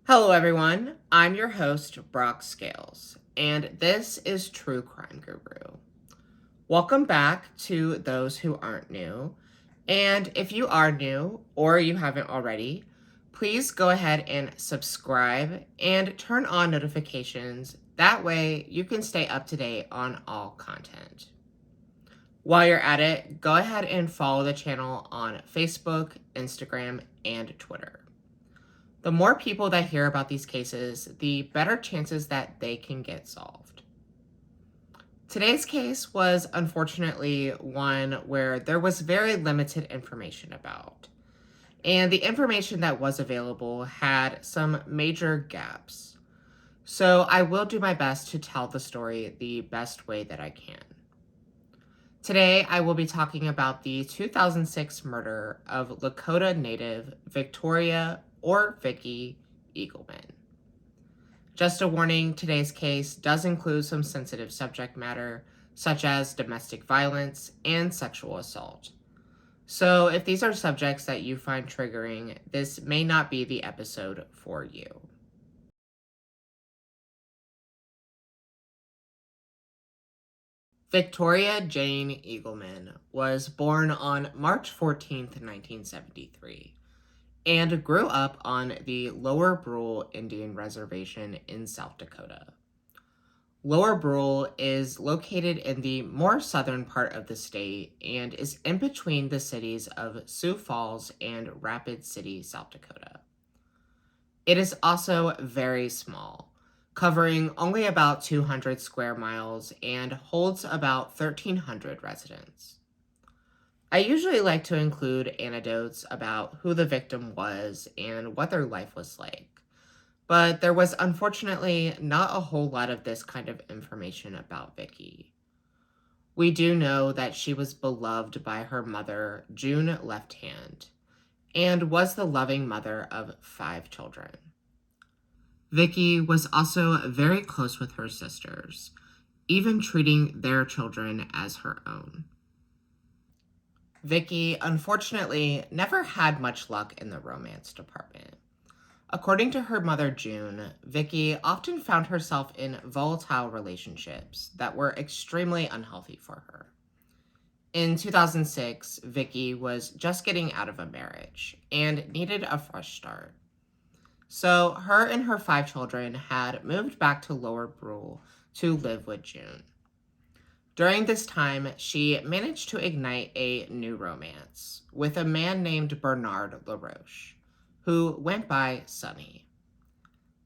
Hello, everyone. I'm your host, Brock Scales, and this is True Crime Guru. Welcome back to those who aren't new. And if you are new or you haven't already, please go ahead and subscribe and turn on notifications. That way you can stay up to date on all content. While you're at it, go ahead and follow the channel on Facebook, Instagram, and Twitter. The more people that hear about these cases, the better chances that they can get solved. Today's case was unfortunately one where there was very limited information about, and the information that was available had some major gaps. So I will do my best to tell the story the best way that I can. Today, I will be talking about the 2006 murder of Lakota native Victoria or Vicki Eagleman. Just a warning, today's case does include some sensitive subject matter, such as domestic violence and sexual assault. So if these are subjects that you find triggering, this may not be the episode for you. Victoria Jane Eagleman was born on March 14th, 1973, and grew up on the Lower Brule Indian Reservation in South Dakota. Lower Brule is located in the more southern part of the state and is in between the cities of Sioux Falls and Rapid City, South Dakota. It is also very small, covering only about 200 square miles and holds about 1,300 residents. I usually like to include anecdotes about who the victim was and what their life was like, but there was unfortunately not a whole lot of this kind of information about Vicki. We do know that she was beloved by her mother, June Left Hand, and was the loving mother of 5 children. Vicki was also very close with her sisters, even treating their children as her own. Vicki, unfortunately, never had much luck in the romance department. According to her mother, June, Vicki often found herself in volatile relationships that were extremely unhealthy for her. In 2006, Vicki was just getting out of a marriage and needed a fresh start. So her and her 5 children had moved back to Lower Brule to live with June. During this time, she managed to ignite a new romance with a man named Bernard LaRoche, who went by Sonny.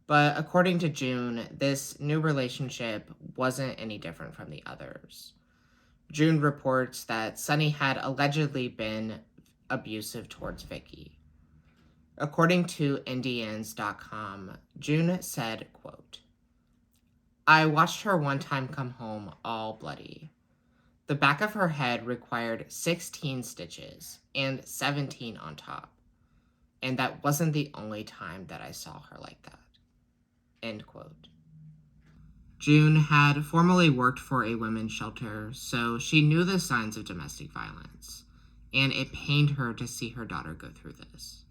But according to June, this new relationship wasn't any different from the others. June reports that Sonny had allegedly been abusive towards Vicki. According to Indians.com, June said, quote, "I watched her one time come home all bloody. The back of her head required 16 stitches and 17 on top. And that wasn't the only time that I saw her like that." End quote. June had formerly worked for a women's shelter, so she knew the signs of domestic violence, and it pained her to see her daughter go through this.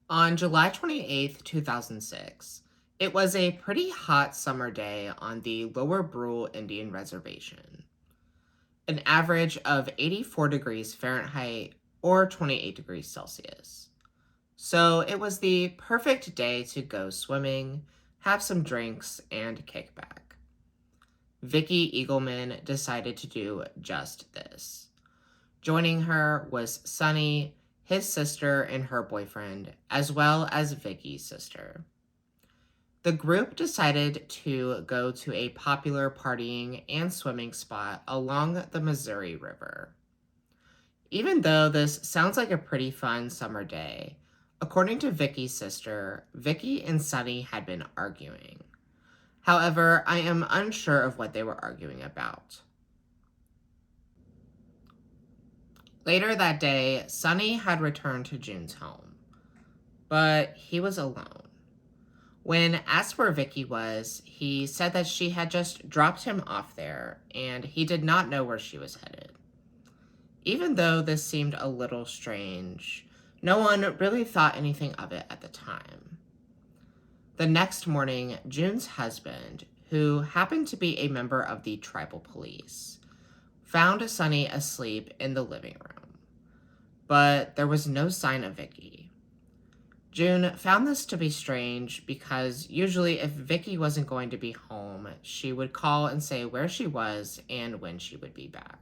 On July 28th, 2006, it was a pretty hot summer day on the Lower Brule Indian Reservation. An average of 84 degrees Fahrenheit or 28 degrees Celsius. So it was the perfect day to go swimming, have some drinks, and kick back. Vicki Eagleman decided to do just this. Joining her was Sonny, his sister, and her boyfriend, as well as Vicki's sister. The group decided to go to a popular partying and swimming spot along the Missouri River. Even though this sounds like a pretty fun summer day, according to Vicki's sister, Vicki and Sonny had been arguing. However, I am unsure of what they were arguing about. Later that day, Sonny had returned to June's home, but he was alone. When asked where Vicki was, he said that she had just dropped him off there and he did not know where she was headed. Even though this seemed a little strange, No one really thought anything of it at the time. The next morning, June's husband, who happened to be a member of the tribal police, found Sunny asleep in the living room, but there was no sign of Vicki. June found this to be strange because usually if Vicki wasn't going to be home, she would call and say where she was and when she would be back.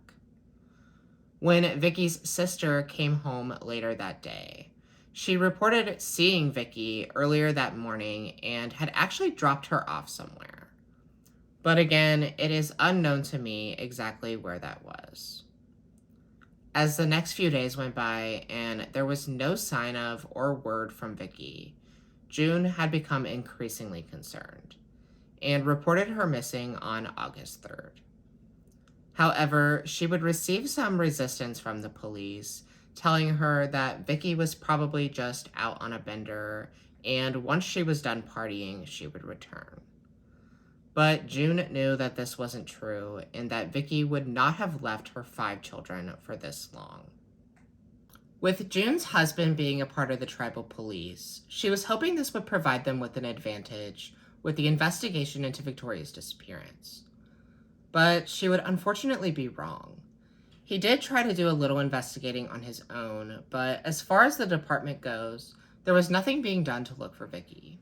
When Vicki's sister came home later that day, she reported seeing Vicki earlier that morning and had actually dropped her off somewhere. But again, it is unknown to me exactly where that was. As the next few days went by and there was no sign of or word from Vicki, June had become increasingly concerned and reported her missing on August 3rd. However, she would receive some resistance from the police, telling her that Vicki was probably just out on a bender, and once she was done partying, she would return. But June knew that this wasn't true, and that Vicki would not have left her 5 children for this long. With June's husband being a part of the tribal police, she was hoping this would provide them with an advantage with the investigation into Victoria's disappearance. But she would unfortunately be wrong. He did try to do a little investigating on his own, but as far as the department goes, there was nothing being done to look for Vicki.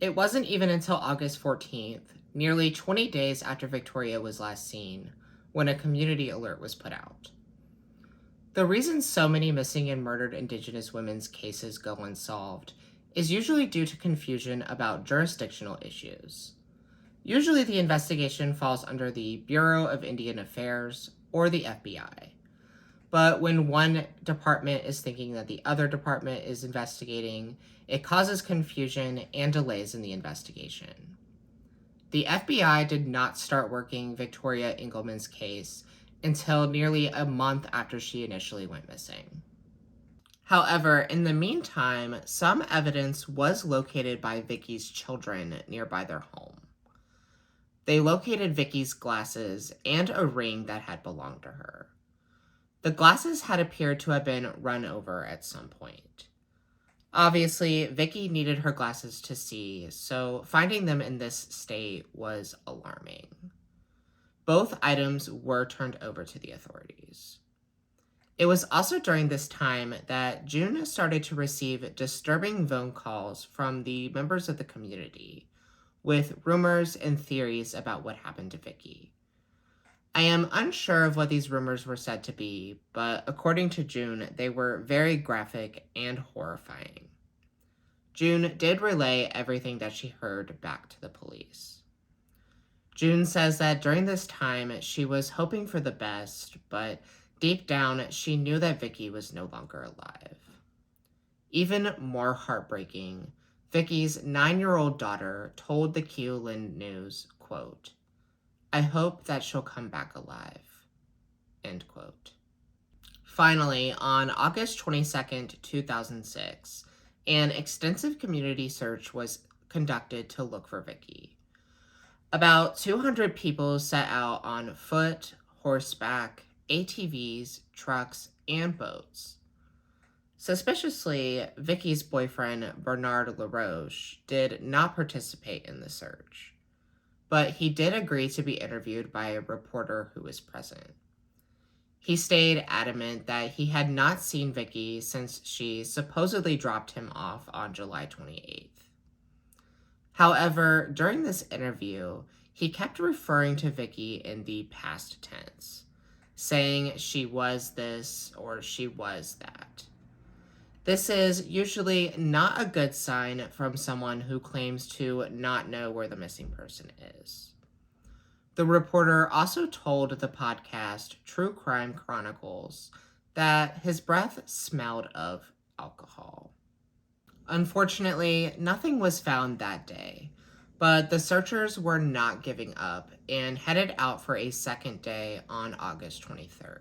It wasn't even until August 14th, nearly 20 days after Victoria was last seen, when a community alert was put out. The reason so many missing and murdered Indigenous women's cases go unsolved is usually due to confusion about jurisdictional issues. Usually the investigation falls under the Bureau of Indian Affairs or the FBI. But when one department is thinking that the other department is investigating, it causes confusion and delays in the investigation. The FBI did not start working Victoria Eagleman's case until nearly a month after she initially went missing. However, in the meantime, some evidence was located by Vicki's children nearby their home. They located Vicki's glasses and a ring that had belonged to her. The glasses had appeared to have been run over at some point. Obviously, Vicki needed her glasses to see, so finding them in this state was alarming. Both items were turned over to the authorities. It was also during this time that June started to receive disturbing phone calls from the members of the community, with rumors and theories about what happened to Vicki. I am unsure of what these rumors were said to be, but according to June, they were very graphic and horrifying. June did relay everything that she heard back to the police. June says that during this time, she was hoping for the best, but deep down, she knew that Vicki was no longer alive. Even more heartbreaking, Vicki's 9-year-old daughter told the Keolin News, quote, "I hope that she'll come back alive," end quote. Finally, on August 22nd, 2006, an extensive community search was conducted to look for Vicki. About 200 people set out on foot, horseback, ATVs, trucks, and boats. Suspiciously, Vicki's boyfriend, Bernard LaRoche, did not participate in the search, but he did agree to be interviewed by a reporter who was present. He stayed adamant that he had not seen Vicki since she supposedly dropped him off on July 28th. However, during this interview, he kept referring to Vicki in the past tense, saying she was this or she was that. This is usually not a good sign from someone who claims to not know where the missing person is. The reporter also told the podcast True Crime Chronicles that his breath smelled of alcohol. Unfortunately, nothing was found that day, but the searchers were not giving up and headed out for a second day on August 23rd.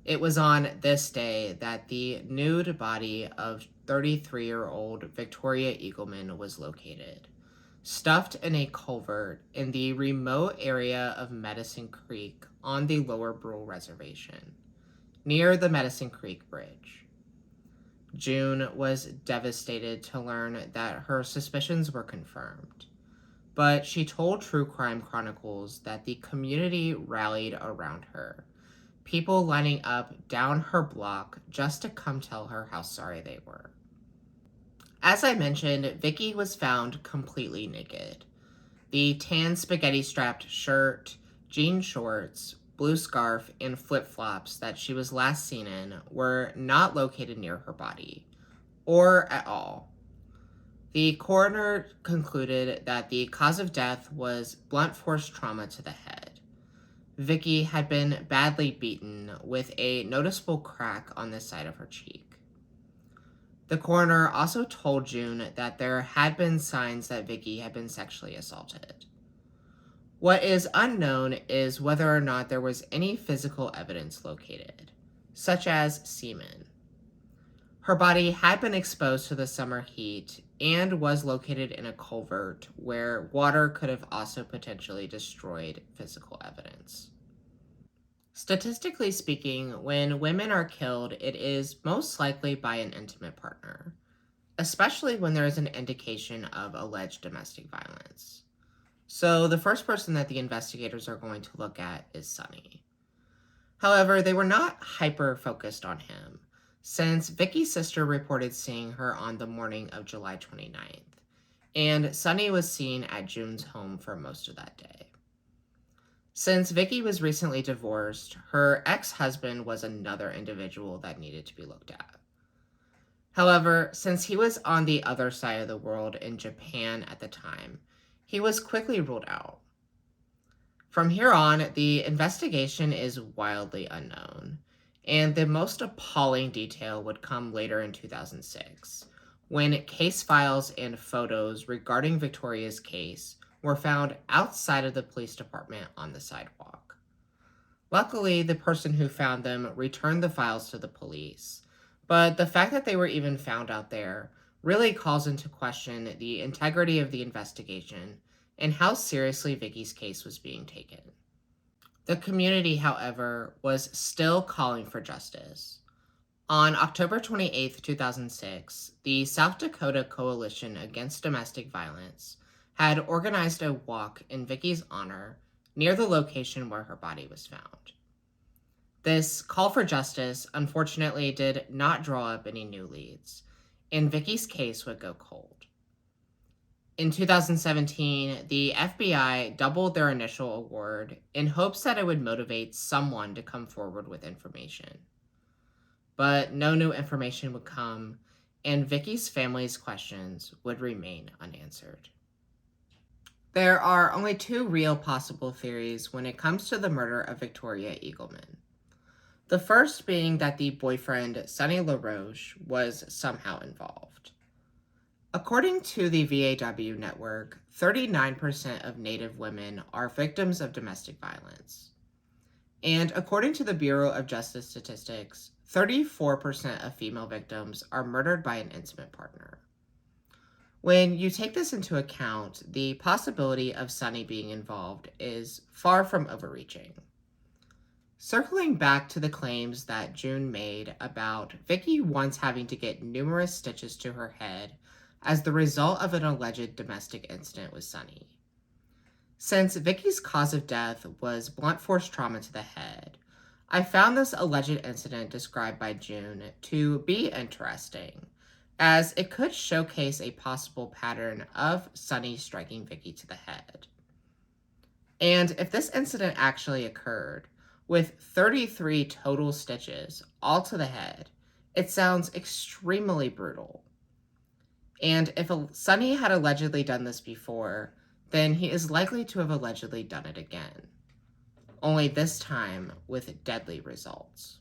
It was on this day that the nude body of 33-year-old Victoria Eagleman was located, stuffed in a culvert in the remote area of Medicine Creek on the Lower Brule Reservation, near the Medicine Creek Bridge. June was devastated to learn that her suspicions were confirmed, but she told True Crime Chronicles that the community rallied around her, people lining up down her block just to come tell her how sorry they were. As I mentioned, Vicki was found completely naked. The tan spaghetti-strapped shirt, jean shorts, blue scarf, and flip-flops that she was last seen in were not located near her body, or at all. The coroner concluded that the cause of death was blunt force trauma to the head. Vicki had been badly beaten with a noticeable crack on the side of her cheek. The coroner also told June that there had been signs that Vicki had been sexually assaulted. What is unknown is whether or not there was any physical evidence located, such as semen. Her body had been exposed to the summer heat and was located in a culvert where water could have also potentially destroyed physical evidence. Statistically speaking, when women are killed, it is most likely by an intimate partner, especially when there is an indication of alleged domestic violence. So the first person that the investigators are going to look at is Sonny. However, they were not hyper-focused on him, since Vicki's sister reported seeing her on the morning of July 29th, and Sonny was seen at June's home for most of that day. Since Vicki was recently divorced, her ex-husband was another individual that needed to be looked at. However, since he was on the other side of the world in Japan at the time, he was quickly ruled out. From here on, the investigation is wildly unknown, and the most appalling detail would come later in 2006, when case files and photos regarding Victoria's case were found outside of the police department on the sidewalk. Luckily, the person who found them returned the files to the police, but the fact that they were even found out there really calls into question the integrity of the investigation and how seriously Vicki's case was being taken. The community, however, was still calling for justice. On October 28, 2006, the South Dakota Coalition Against Domestic Violence had organized a walk in Vicki's honor near the location where her body was found. This call for justice, unfortunately, did not draw up any new leads, and Vicki's case would go cold. In 2017, the FBI doubled their initial award in hopes that it would motivate someone to come forward with information. But no new information would come, and Vicki's family's questions would remain unanswered. There are only two real possible theories when it comes to the murder of Victoria Eagleman. The first being that the boyfriend, Sonny LaRoche, was somehow involved. According to the VAW network, 39% of Native women are victims of domestic violence. And according to the Bureau of Justice Statistics, 34% of female victims are murdered by an intimate partner. When you take this into account, the possibility of Sonny being involved is far from overreaching. Circling back to the claims that June made about Vicki once having to get numerous stitches to her head as the result of an alleged domestic incident with Sonny. Since Vicki's cause of death was blunt force trauma to the head, I found this alleged incident described by June to be interesting, as it could showcase a possible pattern of Sonny striking Vicki to the head. And if this incident actually occurred, with 33 total stitches, all to the head, it sounds extremely brutal. And if Sonny had allegedly done this before, then he is likely to have allegedly done it again, only this time with deadly results.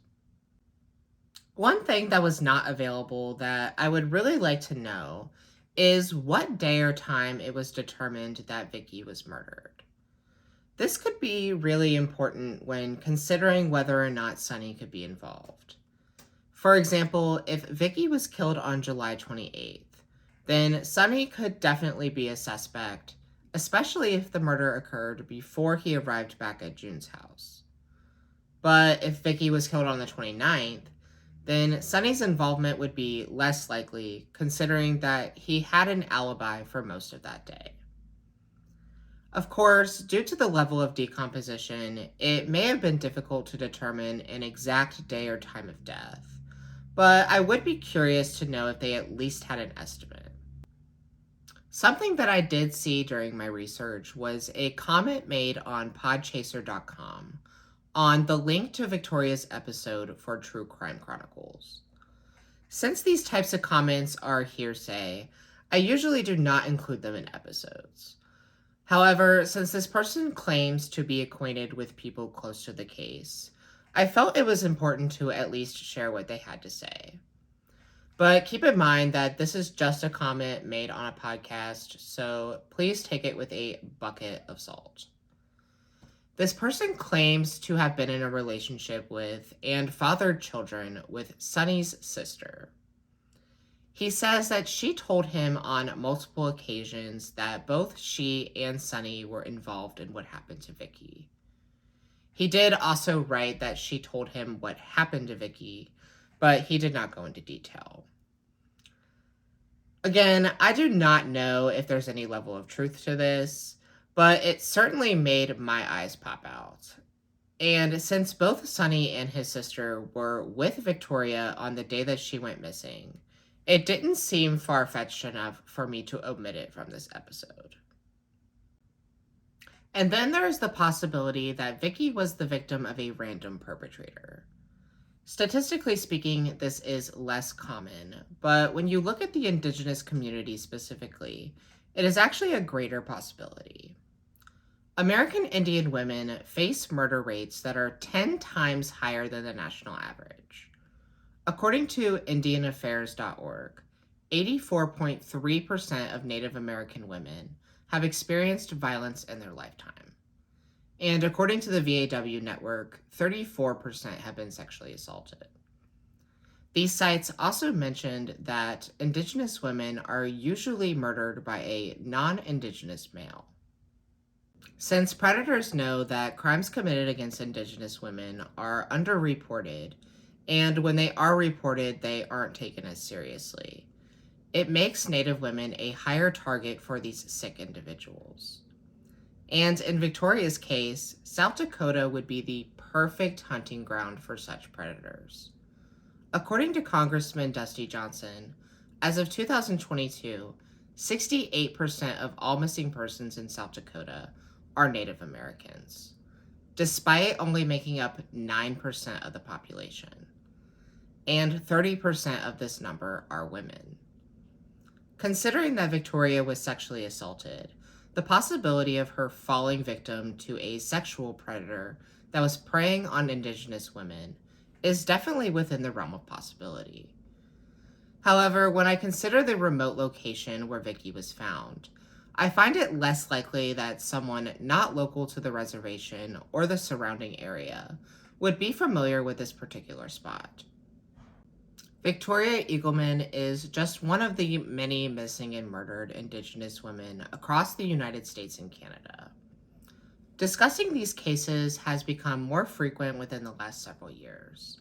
One thing that was not available that I would really like to know is what day or time it was determined that Vicki was murdered. This could be really important when considering whether or not Sonny could be involved. For example, if Vicki was killed on July 28th, then Sonny could definitely be a suspect, especially if the murder occurred before he arrived back at June's house. But if Vicki was killed on the 29th, then Sonny's involvement would be less likely, considering that he had an alibi for most of that day. Of course, due to the level of decomposition, it may have been difficult to determine an exact day or time of death, but I would be curious to know if they at least had an estimate. Something that I did see during my research was a comment made on podchaser.com on the link to Victoria's episode for True Crime Chronicles. Since these types of comments are hearsay, I usually do not include them in episodes. However, since this person claims to be acquainted with people close to the case, I felt it was important to at least share what they had to say. But keep in mind that this is just a comment made on a podcast, so please take it with a bucket of salt. This person claims to have been in a relationship with and fathered children with Sonny's sister. He says that she told him on multiple occasions that both she and Sonny were involved in what happened to Vicki. He did also write that she told him what happened to Vicki, but he did not go into detail. Again, I do not know if there's any level of truth to this, but it certainly made my eyes pop out. And since both Sonny and his sister were with Victoria on the day that she went missing, it didn't seem far-fetched enough for me to omit it from this episode. And then there is the possibility that Vicki was the victim of a random perpetrator. Statistically speaking, this is less common, but when you look at the Indigenous community specifically, it is actually a greater possibility. American Indian women face murder rates that are 10 times higher than the national average. According to IndianAffairs.org, 84.3% of Native American women have experienced violence in their lifetime. And according to the VAW network, 34% have been sexually assaulted. These sites also mentioned that Indigenous women are usually murdered by a non-Indigenous male. Since predators know that crimes committed against Indigenous women are underreported, and when they are reported, they aren't taken as seriously, it makes Native women a higher target for these sick individuals. And in Victoria's case, South Dakota would be the perfect hunting ground for such predators. According to Congressman Dusty Johnson, as of 2022, 68% of all missing persons in South Dakota are Native Americans, despite only making up 9% of the population. And 30% of this number are women. Considering that Victoria was sexually assaulted, the possibility of her falling victim to a sexual predator that was preying on Indigenous women is definitely within the realm of possibility. However, when I consider the remote location where Vicki was found, I find it less likely that someone not local to the reservation or the surrounding area would be familiar with this particular spot. Victoria Eagleman is just one of the many missing and murdered Indigenous women across the United States and Canada. Discussing these cases has become more frequent within the last several years,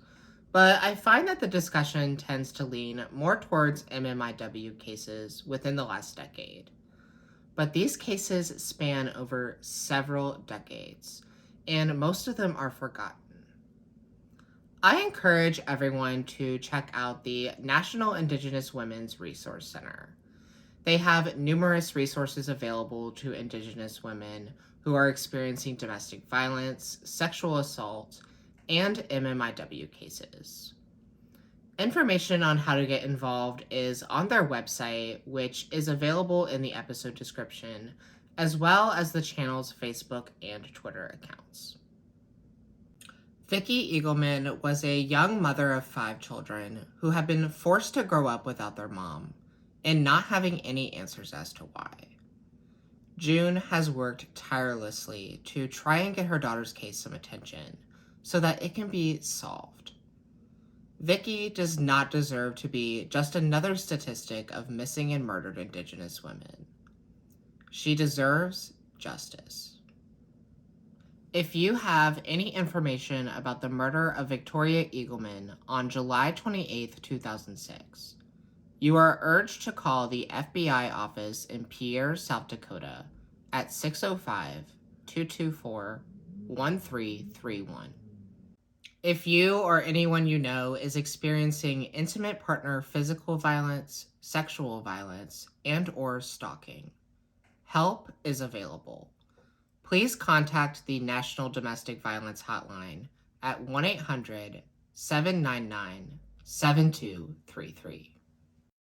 but I find that the discussion tends to lean more towards MMIW cases within the last decade. But these cases span over several decades, and most of them are forgotten. I encourage everyone to check out the National Indigenous Women's Resource Center. They have numerous resources available to Indigenous women who are experiencing domestic violence, sexual assault, and MMIW cases. Information on how to get involved is on their website, which is available in the episode description, as well as the channel's Facebook and Twitter accounts. Vicki Eagleman was a young mother of 5 children who had been forced to grow up without their mom and not having any answers as to why. June has worked tirelessly to try and get her daughter's case some attention so that it can be solved. Vicki does not deserve to be just another statistic of missing and murdered Indigenous women. She deserves justice. If you have any information about the murder of Victoria Eagleman on July 28, 2006, you are urged to call the FBI office in Pierre, South Dakota at 605-224-1331. If you or anyone you know is experiencing intimate partner physical violence, sexual violence, and/or stalking, help is available. Please contact the National Domestic Violence Hotline at 1-800-799-7233.